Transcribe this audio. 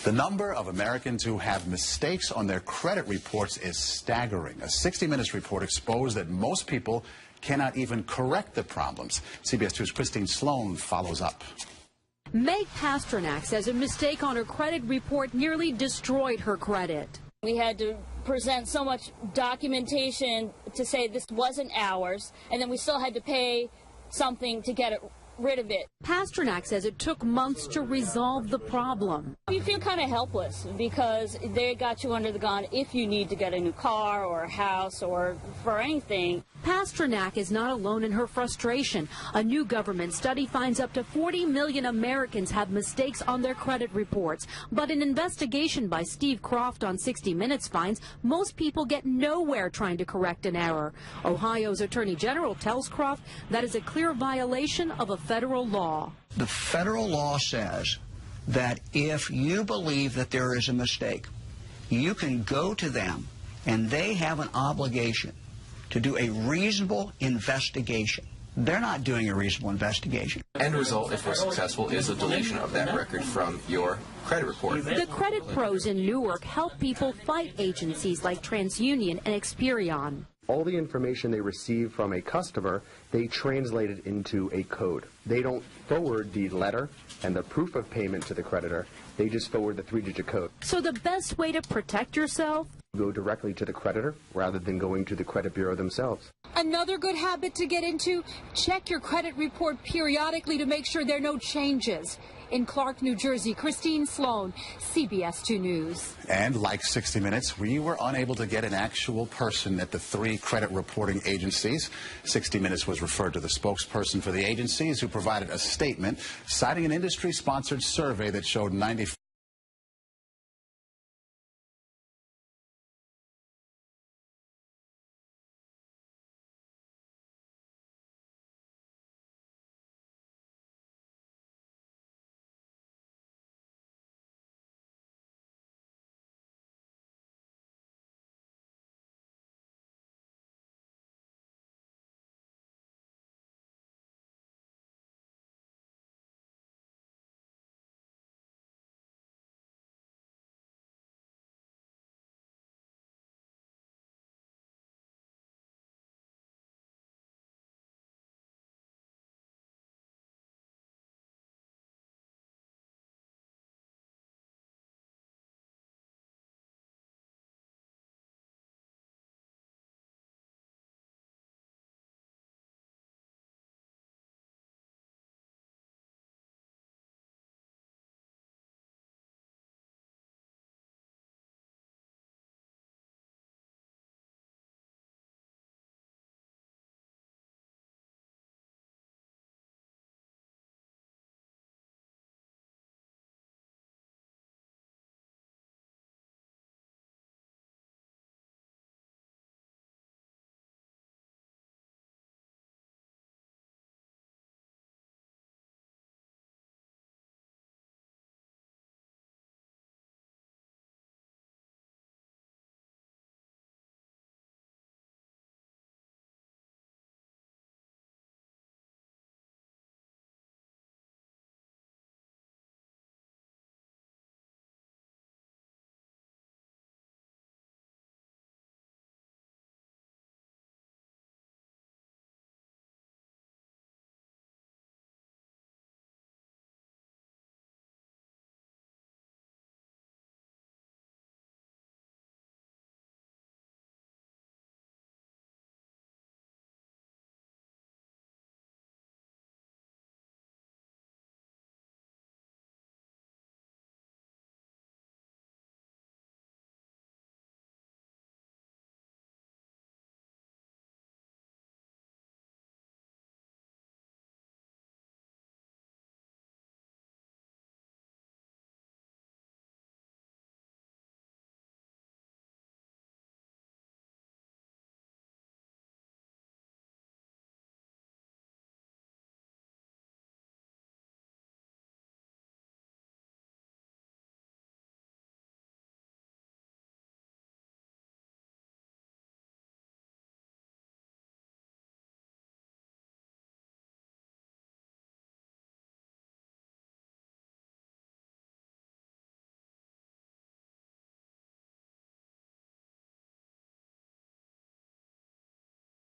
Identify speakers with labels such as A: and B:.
A: The number of Americans who have mistakes on their credit reports is staggering. A 60 Minutes report exposed that most people cannot even correct the problems. CBS 2's Christine Sloan follows up.
B: Meg Pasternak says a mistake on her credit report nearly destroyed her credit.
C: We had to present so much documentation to say this wasn't ours, and then we still had to pay something to get rid of it.
B: Pasternak says it took months to resolve the problem.
C: You feel kind of helpless because they got you under the gun if you need to get a new car or a house or for anything.
B: Pasternak is not alone in her frustration. A new government study finds up to 40 million Americans have mistakes on their credit reports. But an investigation by Steve Croft on 60 Minutes finds most people get nowhere trying to correct an error. Ohio's Attorney General tells Croft that is a clear violation of a federal law.
D: The federal law says that if you believe that there is a mistake, you can go to them and they have an obligation to do a reasonable investigation. They're not doing a reasonable investigation.
E: End result, if we're successful, is a deletion of that record from your credit report.
B: The credit pros in Newark help people fight agencies like TransUnion and Experian.
F: All the information they receive from a customer, they translate it into a code. They don't forward the letter and the proof of payment to the creditor. They just forward the 3-digit code.
B: So the best way to protect yourself?
F: Go directly to the creditor rather than going to the credit bureau themselves.
B: Another good habit to get into, check your credit report periodically to make sure there are no changes. In Clark, New Jersey, Christine Sloan, CBS 2 News.
A: And like 60 Minutes, we were unable to get an actual person at the 3 credit reporting agencies. 60 Minutes was referred to the spokesperson for the agencies, who provided a statement citing an industry-sponsored survey that showed 95